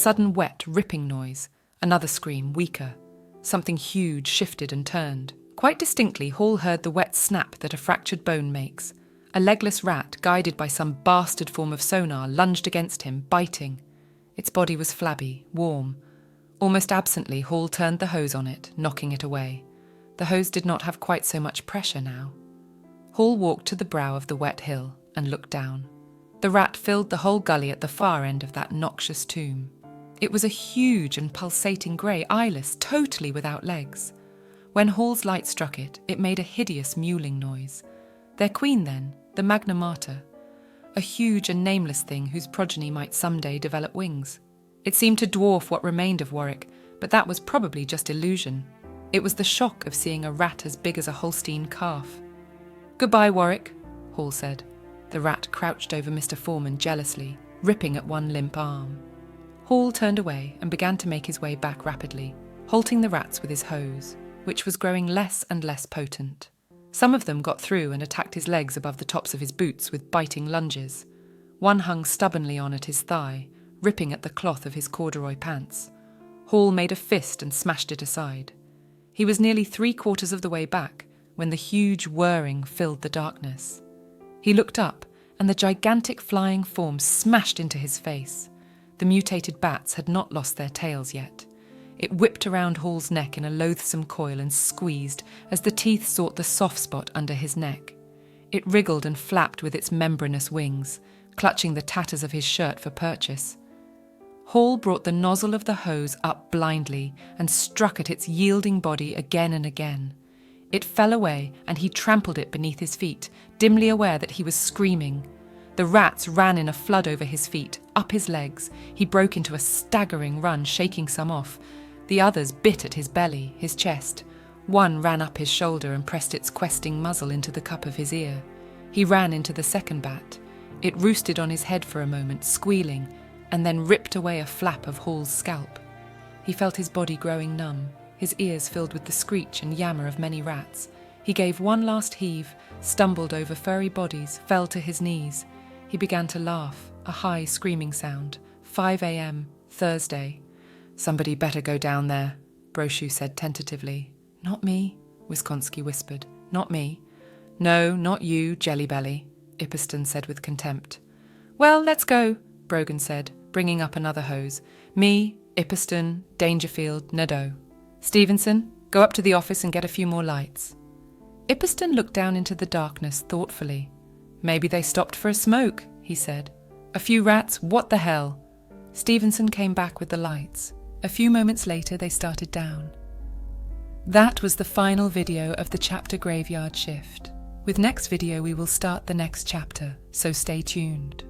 sudden wet, ripping noise. Another scream, weaker. Something huge shifted and turned. Quite distinctly, Hall heard the wet snap that a fractured bone makes. A legless rat, guided by some bastard form of sonar, lunged against him, biting. Its body was flabby, warm. Almost absently, Hall turned the hose on it, knocking it away. The hose did not have quite so much pressure now. Hall walked to the brow of the wet hill and looked down. The rat filled the whole gully at the far end of that noxious tomb. It was a huge and pulsating grey, eyeless, totally without legs. When Hall's light struck it, it made a hideous mewling noise. Their queen, then, the Magna Mater. A huge and nameless thing whose progeny might someday develop wings. It seemed to dwarf what remained of Warwick, but that was probably just illusion. It was the shock of seeing a rat as big as a Holstein calf. "Goodbye, Warwick," Hall said. The rat crouched over Mr. Foreman jealously, ripping at one limp arm. Hall turned away and began to make his way back rapidly, halting the rats with his hose, which was growing less and less potent. Some of them got through and attacked his legs above the tops of his boots with biting lunges. One hung stubbornly on at his thigh, ripping at the cloth of his corduroy pants. Hall made a fist and smashed it aside. He was nearly 3/4 of the way back when the huge whirring filled the darkness. He looked up, and the gigantic flying form smashed into his face. The mutated bats had not lost their tails yet. It whipped around Hall's neck in a loathsome coil and squeezed as the teeth sought the soft spot under his neck. It wriggled and flapped with its membranous wings, clutching the tatters of his shirt for purchase. Hall brought the nozzle of the hose up blindly and struck at its yielding body again and again. It fell away, and he trampled it beneath his feet, dimly aware that he was screaming. The rats ran in a flood over his feet, up his legs. He broke into a staggering run, shaking some off. The others bit at his belly, his chest. One ran up his shoulder and pressed its questing muzzle into the cup of his ear. He ran into the second bat. It roosted on his head for a moment, squealing, and then ripped away a flap of Hall's scalp. He felt his body growing numb, his ears filled with the screech and yammer of many rats. He gave one last heave, stumbled over furry bodies, fell to his knees. He began to laugh, a high screaming sound. 5 a.m., Thursday. "Somebody better go down there," Brochu said tentatively. "Not me," Wisconski whispered. "Not me." "No, not you, Jellybelly," Ippiston said with contempt. "Well, let's go," Brogan said, bringing up another hose. "Me, Ippiston, Dangerfield, Nadeau. Stevenson, go up to the office and get a few more lights." Ippiston looked down into the darkness thoughtfully. "Maybe they stopped for a smoke," he said. "A few rats, what the hell?" Stevenson came back with the lights. A few moments later, they started down. That was the final video of the chapter Graveyard Shift. With next video, we will start the next chapter, so stay tuned.